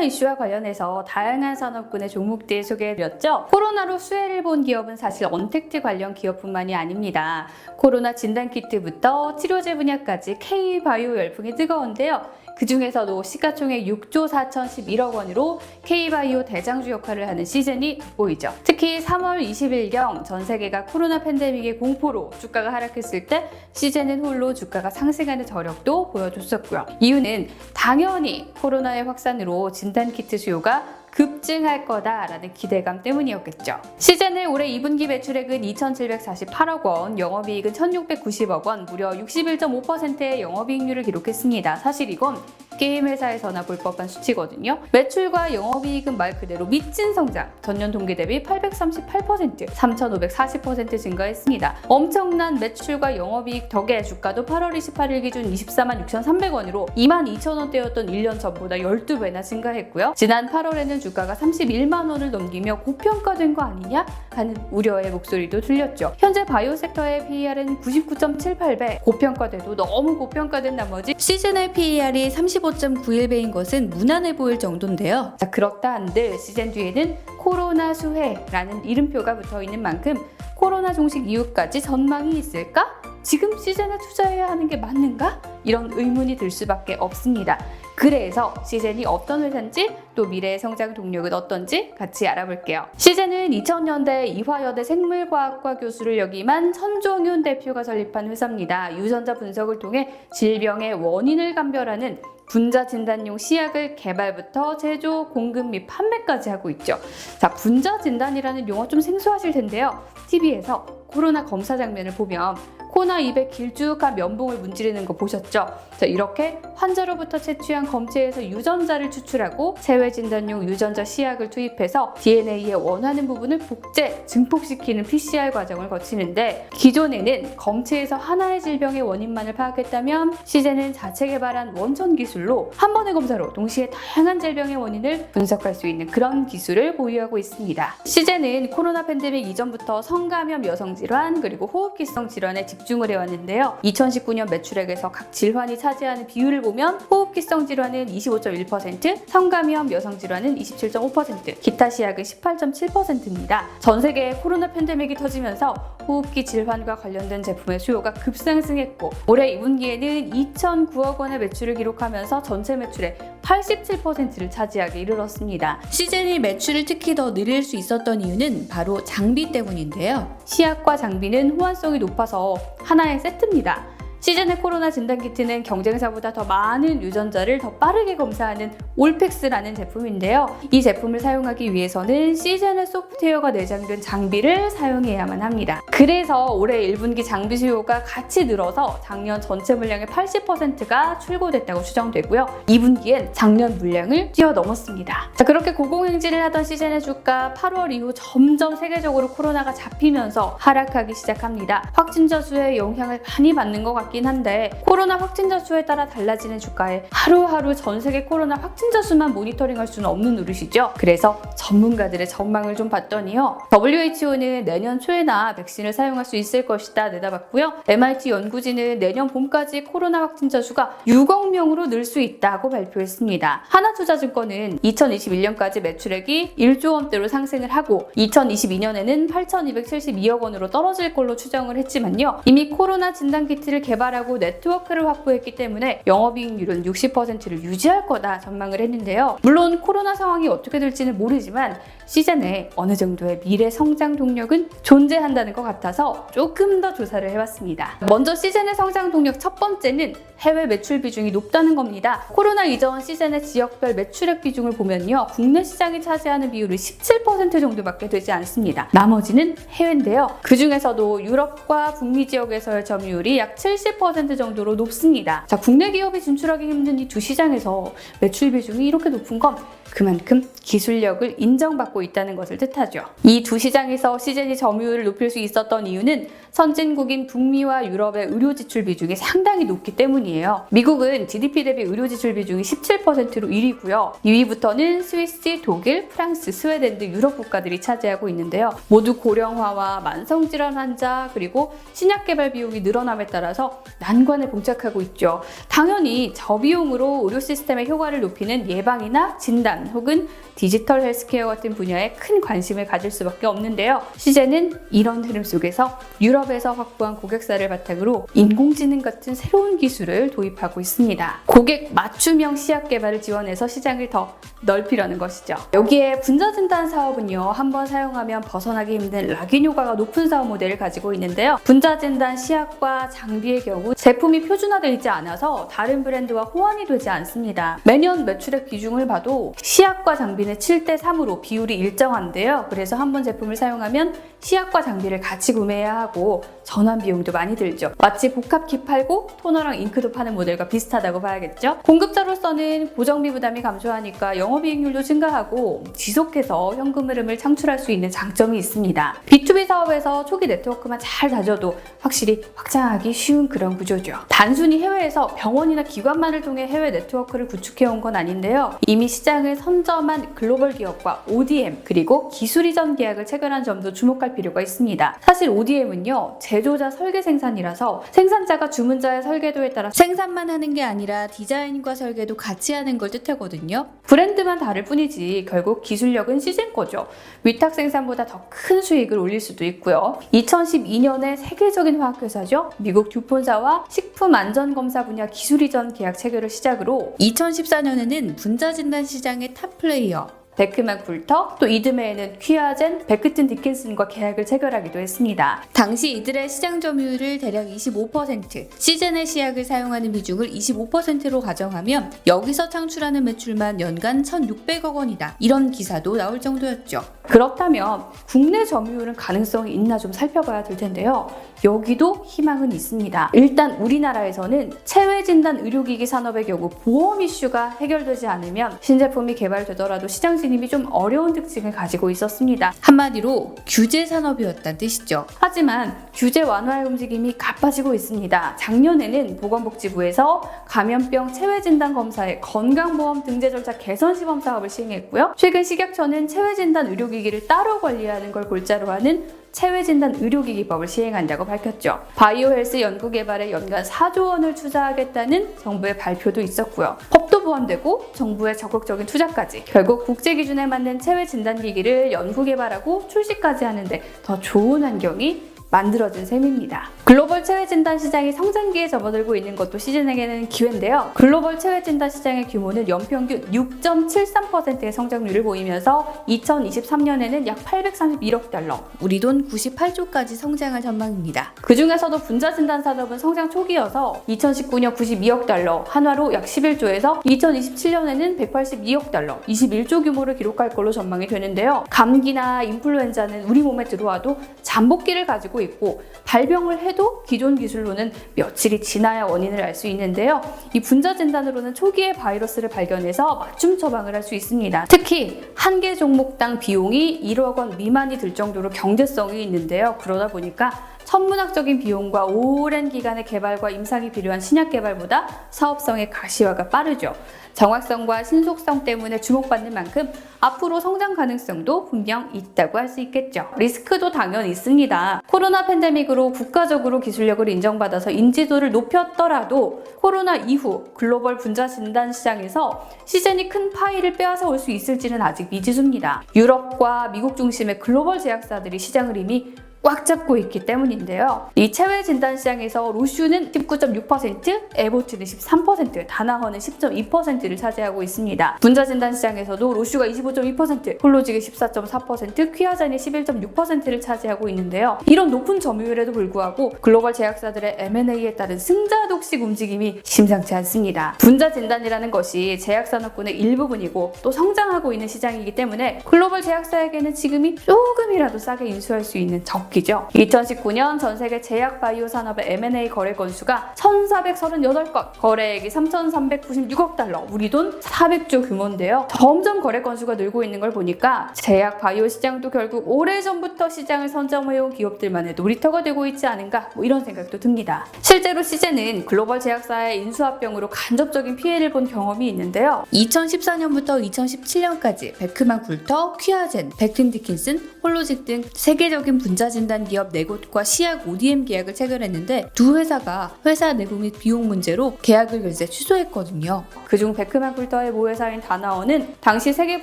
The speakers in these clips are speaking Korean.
코로나 이슈와 관련해서 다양한 산업군의 종목들 소개해드렸죠. 코로나로 수혜를 본 기업은 사실 언택트 관련 기업뿐만이 아닙니다. 코로나 진단키트부터 치료제 분야까지 K바이오 열풍이 뜨거운데요. 그 중에서도 시가총액 6조 4,011억 원으로 K바이오 대장주 역할을 하는 시즌이 돋보이죠. 특히 3월 20일경 전 세계가 코로나 팬데믹의 공포로 주가가 하락했을 때 시즌은 홀로 주가가 상승하는 저력도 보여줬었고요. 이유는 당연히 코로나의 확산으로 진단키트 수요가 급증할 거다라는 기대감 때문이었겠죠. 시즌의 올해 2분기 매출액은 2,748억 원, 영업이익은 1,690억 원, 무려 61.5%의 영업이익률을 기록했습니다. 사실 이건 게임 회사에서나 볼 법한 수치거든요. 매출과 영업이익은 말 그대로 미친 성장, 전년 동기 대비 838%, 3,540% 증가했습니다. 엄청난 매출과 영업이익 덕에 주가도 8월 28일 기준 24만 6,300원으로 22,000원대였던 1년 전보다 12배나 증가했고요. 지난 8월에는 주가가 31만 원을 넘기며 고평가된 거 아니냐 하는 우려의 목소리도 들렸죠. 현재 바이오 섹터의 PER은 99.78배, 고평가돼도 너무 고평가된 나머지 시즌의 PER이 35.91배인 것은 무난해 보일 정도인데요. 자, 그렇다 한들 시즌 뒤에는 코로나 수혜라는 이름표가 붙어있는 만큼 코로나 종식 이후까지 전망이 있을까? 지금 시즌에 투자해야 하는 게 맞는가? 이런 의문이 들 수밖에 없습니다. 그래서 시즌이 어떤 회사인지 또 미래의 성장 동력은 어떤지 같이 알아볼게요. 시즌은 2000년대 이화여대 생물과학과 교수를 역임한 천종윤 대표가 설립한 회사입니다. 유전자 분석을 통해 질병의 원인을 감별하는 분자 진단용 시약을 개발부터 제조, 공급 및 판매까지 하고 있죠. 자, 분자 진단이라는 용어 좀 생소하실 텐데요. TV에서 코로나 검사 장면을 보면 코나 입에 길쭉한 면봉을 문지르는 거 보셨죠? 자, 이렇게 환자로부터 채취한 검체에서 유전자를 추출하고 체외 진단용 유전자 시약을 투입해서 DNA의 원하는 부분을 복제, 증폭시키는 PCR 과정을 거치는데 기존에는 검체에서 하나의 질병의 원인만을 파악했다면 시제는 자체 개발한 원천 기술로 한 번의 검사로 동시에 다양한 질병의 원인을 분석할 수 있는 그런 기술을 보유하고 있습니다. 시제는 코로나 팬데믹 이전부터 성감염 여성 질환 그리고 호흡기성 질환에 집중을 해왔는데요. 2019년 매출액에서 각 질환이 차지하는 비율을 보면 호흡기성 질환은 25.1%, 성감염 여성 질환은 27.5%, 기타 시약은 18.7%입니다. 전 세계 코로나 팬데믹이 터지면서 호흡기 질환과 관련된 제품의 수요가 급상승했고 올해 2분기에는 2,009억 원의 매출을 기록하면서 전체 매출의 87%를 차지하게 이르렀습니다. 시즌이 매출을 특히 더 늘릴 수 있었던 이유는 바로 장비 때문인데요. 시약과 장비는 호환성이 높아서 하나의 세트입니다. 시즌의 코로나 진단키트는 경쟁사보다 더 많은 유전자를 더 빠르게 검사하는 올팩스라는 제품인데요. 이 제품을 사용하기 위해서는 시즌의 소프트웨어가 내장된 장비를 사용해야만 합니다. 그래서 올해 1분기 장비 수요가 같이 늘어서 작년 전체 물량의 80%가 출고됐다고 추정되고요. 2분기엔 작년 물량을 뛰어넘었습니다. 자, 그렇게 고공행진을 하던 시즌의 주가 8월 이후 점점 세계적으로 코로나가 잡히면서 하락하기 시작합니다. 확진자 수에 영향을 많이 받는 것 같긴 한데 코로나 확진자 수에 따라 달라지는 주가에 하루하루 전 세계 코로나 확진자 수만 모니터링할 수는 없는 노릇이죠. 그래서 전문가들의 전망을 좀 봤더니요. WHO는 내년 초에나 백신을 사용할 수 있을 것이다 내다봤고요. MIT 연구진은 내년 봄까지 코로나 확진자 수가 6억 명으로 늘 수 있다고 발표했습니다. 하나투자증권은 2021년까지 매출액이 1조 원대로 상승을 하고 2022년에는 8,272억 원으로 떨어질 걸로 추정을 했지만요. 이미 코로나 진단키트를 개발하고 네트워크를 확보했기 때문에 영업이익률은 60%를 유지할 거다 전망을 했는데요. 물론 코로나 상황이 어떻게 될지는 모르지만 시즌에 어느 정도의 미래 성장 동력은 존재한다는 것 같아서 조금 더 조사를 해봤습니다. 먼저 시즌의 성장 동력 첫 번째는 해외 매출 비중이 높다는 겁니다. 코로나 이전 시즌의 지역별 매출액 비중을 보면요. 국내 시장이 차지하는 비율은 17% 정도밖에 되지 않습니다. 나머지는 해외인데요. 그 중에서도 유럽과 북미 지역에서의 점유율이 약 70% 정도로 높습니다. 자, 국내 기업이 진출하기 힘든 이 두 시장에서 매출 비중이 이렇게 높은 건 그만큼 기술력을 인정받고 있다는 것을 뜻하죠. 이 두 시장에서 시즌이 점유율을 높일 수 있었던 이유는 선진국인 북미와 유럽의 의료 지출 비중이 상당히 높기 때문이에요. 수준이에요. 미국은 GDP 대비 의료 지출 비중이 17%로 1위고요. 2위부터는 스위스, 독일, 프랑스, 스웨덴 등 유럽 국가들이 차지하고 있는데요. 모두 고령화와 만성질환 환자 그리고 신약 개발 비용이 늘어남에 따라서 난관에 봉착하고 있죠. 당연히 저비용으로 의료 시스템의 효과를 높이는 예방이나 진단 혹은 디지털 헬스케어 같은 분야에 큰 관심을 가질 수밖에 없는데요. 시제는 이런 흐름 속에서 유럽에서 확보한 고객사를 바탕으로 인공지능 같은 새로운 기술을 도입하고 있습니다. 고객 맞춤형 시약 개발을 지원해서 시장을 더 넓히려는 것이죠. 여기에 분자진단 사업은요, 한번 사용하면 벗어나기 힘든 락인 효과가 높은 사업 모델을 가지고 있는데요. 분자진단 시약과 장비의 경우 제품이 표준화되어 있지 않아서 다른 브랜드와 호환이 되지 않습니다. 매년 매출액 비중을 봐도 시약과 장비는 7:3으로 비율이 일정한데요. 그래서 한번 제품을 사용하면 시약과 장비를 같이 구매해야 하고 전환 비용도 많이 들죠. 마치 복합키 팔고 토너랑 잉크도 파는 모델과 비슷하다고 봐야겠죠. 공급자로서는 고정비 부담이 감소하니까 영업이익률도 증가하고 지속해서 현금 흐름을 창출할 수 있는 장점이 있습니다. B2B 사업에서 초기 네트워크만 잘 다져도 확실히 확장하기 쉬운 그런 구조죠. 단순히 해외에서 병원이나 기관만을 통해 해외 네트워크를 구축해온 건 아닌데요. 이미 시장을 선점한 글로벌 기업과 ODM 그리고 기술 이전 계약을 체결한 점도 주목할 필요가 있습니다. 사실 ODM은요, 제조자 설계 생산이라서 생산자가 주문자의 설계도에 따라 생산만 하는 게 아니라 디자인과 설계도 같이 하는 걸 뜻하거든요. 브랜드만 다를 뿐이지 결국 기술력은 시즌 거죠. 위탁 생산보다 더 큰 수익을 올릴 수도 있고요. 2012년에 세계적인 화학회사죠. 미국 듀폰사와 식품안전검사 분야 기술 이전 계약 체결을 시작으로 2014년에는 분자진단 시장의 탑 플레이어 베크만 쿨터, 또 이듬해에는 퀴아젠, 베크튼 디킨슨과 계약을 체결하기도 했습니다. 당시 이들의 시장 점유율을 대략 25%, 시젠의 시약을 사용하는 비중을 25%로 가정하면 여기서 창출하는 매출만 연간 1,600억 원이다. 이런 기사도 나올 정도였죠. 그렇다면 국내 점유율은 가능성이 있나 좀 살펴봐야 될 텐데요. 여기도 희망은 있습니다. 일단 우리나라에서는 체외진단 의료기기 산업의 경우 보험 이슈가 해결되지 않으면 신제품이 개발되더라도 시장 진입이 좀 어려운 특징을 가지고 있었습니다. 한마디로 규제 산업이었다는 뜻이죠. 하지만 규제 완화의 움직임이 가빠지고 있습니다. 작년에는 보건복지부에서 감염병 체외진단 검사의 건강보험 등재 절차 개선 시범 사업을 시행했고요. 최근 식약처는 체외진단 의료기기를 따로 관리하는 걸 골자로 하는 체외진단 의료기기법을 시행한다고 밝혔죠. 바이오헬스 연구개발에 연간 4조 원을 투자하겠다는 정부의 발표도 있었고요. 법도 보완되고 정부의 적극적인 투자까지 결국 국제기준에 맞는 체외진단기기를 연구개발하고 출시까지 하는데 더 좋은 환경이 만들어진 셈입니다. 글로벌 체외진단 시장이 성장기에 접어들고 있는 것도 시즌에게는 기회인데요. 글로벌 체외진단 시장의 규모는 연평균 6.73%의 성장률을 보이면서 2023년에는 약 831억 달러, 우리 돈 98조까지 성장할 전망입니다. 그 중에서도 분자진단 산업은 성장 초기여서 2019년 92억 달러, 한화로 약 11조에서 2027년에는 182억 달러, 21조 규모를 기록할 걸로 전망이 되는데요. 감기나 인플루엔자는 우리 몸에 들어와도 잠복기를 가지고 있고 발병을 해도 기존 기술로는 며칠이 지나야 원인을 알 수 있는데요. 이 분자 진단으로는 초기에 바이러스를 발견해서 맞춤 처방을 할 수 있습니다. 특히 한 개 종목당 비용이 1억 원 미만이 들 정도로 경제성이 있는데요. 그러다 보니까 천문학적인 비용과 오랜 기간의 개발과 임상이 필요한 신약 개발보다 사업성의 가시화가 빠르죠. 정확성과 신속성 때문에 주목받는 만큼 앞으로 성장 가능성도 분명 있다고 할 수 있겠죠. 리스크도 당연히 있습니다. 코로나 팬데믹으로 국가적으로 기술력을 인정받아서 인지도를 높였더라도 코로나 이후 글로벌 분자 진단 시장에서 시젠이 큰 파이를 빼앗아 올 수 있을지는 아직 미지수입니다. 유럽과 미국 중심의 글로벌 제약사들이 시장을 이미 꽉 잡고 있기 때문인데요. 이 체외 진단 시장에서 로슈는 19.6%, 에보트는 13%, 다나허는 10.2%를 차지하고 있습니다. 분자 진단 시장에서도 로슈가 25.2%, 홀로직이 14.4%, 퀴아젠이 11.6%를 차지하고 있는데요. 이런 높은 점유율에도 불구하고 글로벌 제약사들의 M&A에 따른 승자독식 움직임이 심상치 않습니다. 분자 진단이라는 것이 제약산업군의 일부분이고 또 성장하고 있는 시장이기 때문에 글로벌 제약사에게는 지금이 조금이라도 싸게 인수할 수 있는 적 바뀌죠. 2019년 전 세계 제약 바이오 산업의 M&A 거래 건수가 1,438건, 거래액이 3,396억 달러, 우리 돈 400조 규모인데요. 점점 거래 건수가 늘고 있는 걸 보니까 제약 바이오 시장도 결국 오래전부터 시장을 선점해온 기업들만의 놀이터가 되고 있지 않은가, 이런 생각도 듭니다. 실제로 시젠은 글로벌 제약사의 인수합병으로 간접적인 피해를 본 경험이 있는데요. 2014년부터 2017년까지 베크만 굴터, 퀴아젠, 베튼 디킨슨, 홀로직 등 세계적인 분자진단 기업 4곳과 시약 ODM 계약을 체결했는데 두 회사가 회사 내부 및 비용 문제로 계약을 결세 취소했거든요. 그중 베크만 굴터의 모회사인 다나원은 당시 세계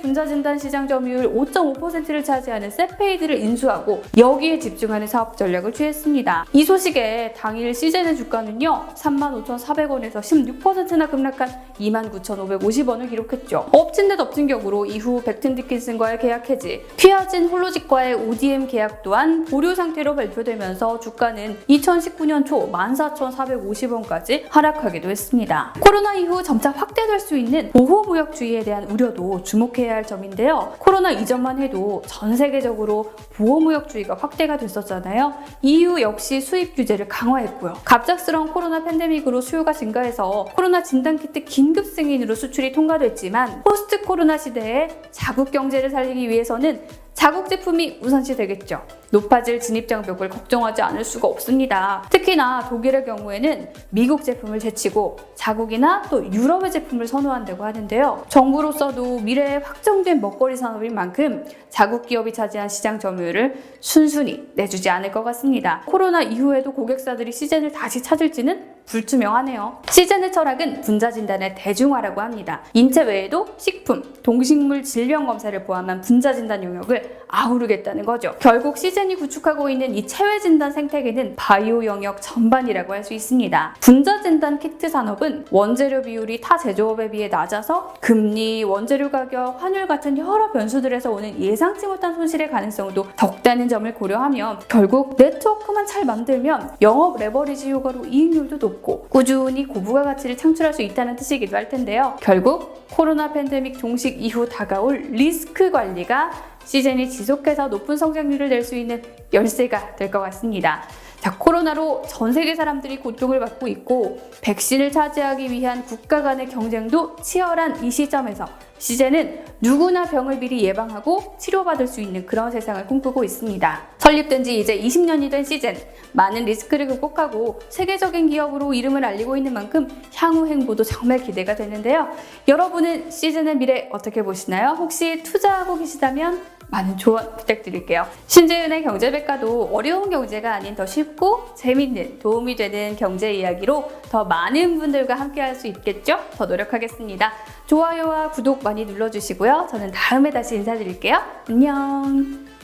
분자진단 시장 점유율 5.5%를 차지하는 세페이드를 인수하고 여기에 집중하는 사업 전략을 취했습니다. 이 소식에 당일 시젠의 주가는요 35,400원에서 16%나 급락한 29,550원을 기록했죠. 엎친 데 덮친 격으로 이후 벡튼 디킨슨과의 계약 해지, 퀴아진 홀로직과의 ODM 계약 또한 보류 상태로 발표되면서 주가는 2019년 초 14,450원까지 하락하기도 했습니다. 코로나 이후 점차 확대될 수 있는 보호무역주의에 대한 우려도 주목해야 할 점인데요. 코로나 이전만 해도 전 세계적으로 보호무역주의가 확대가 됐었잖아요. EU 역시 수입 규제를 강화했고요. 갑작스러운 코로나 팬데믹으로 수요가 증가해서 코로나 진단키트 긴급 승인으로 수출이 통과됐지만 포스트 코로나 시대에 자국 경제를 살리기 위해서는 자국 제품이 우선시 되겠죠. 높아질 진입 장벽을 걱정하지 않을 수가 없습니다. 특히나 독일의 경우에는 미국 제품을 제치고 자국이나 또 유럽의 제품을 선호한다고 하는데요. 정부로서도 미래에 확정된 먹거리 산업인 만큼 자국 기업이 차지한 시장 점유율을 순순히 내주지 않을 것 같습니다. 코로나 이후에도 고객사들이 시젠을 다시 찾을지는 불투명하네요. 시젠의 철학은 분자 진단의 대중화라고 합니다. 인체 외에도 식품, 동식물 질병 검사를 포함한 분자 진단 영역을 아우르겠다는 거죠. 결국 시젠이 구축하고 있는 이 체외 진단 생태계는 바이오 영역 전반이라고 할 수 있습니다. 분자 진단 키트 산업은 원재료 비율이 타 제조업에 비해 낮아서 금리, 원재료 가격, 환율 같은 여러 변수들에서 오는 예상치 못한 손실의 가능성도 적다는 점을 고려하면 결국 네트워크만 잘 만들면 영업 레버리지 효과로 이익률도 높고 꾸준히 고부가 가치를 창출할 수 있다는 뜻이기도 할 텐데요. 결국 코로나 팬데믹 종식 이후 다가올 리스크 관리가 시젠이 지속해서 높은 성장률을 낼 수 있는 열쇠가 될 것 같습니다. 자, 코로나로 전 세계 사람들이 고통을 받고 있고 백신을 차지하기 위한 국가 간의 경쟁도 치열한 이 시점에서 시젠은 누구나 병을 미리 예방하고 치료받을 수 있는 그런 세상을 꿈꾸고 있습니다. 설립된 지 이제 20년이 된 시젠, 많은 리스크를 극복하고 세계적인 기업으로 이름을 알리고 있는 만큼 향후 행보도 정말 기대가 되는데요. 여러분은 시젠의 미래 어떻게 보시나요? 혹시 투자하고 계시다면 많은 조언 부탁드릴게요. 신재윤의 경제백과도 어려운 경제가 아닌 더 쉽고 재밌는 도움이 되는 경제 이야기로 더 많은 분들과 함께 할 수 있겠죠? 더 노력하겠습니다. 좋아요와 구독 많이 눌러주시고요. 저는 다음에 다시 인사드릴게요. 안녕.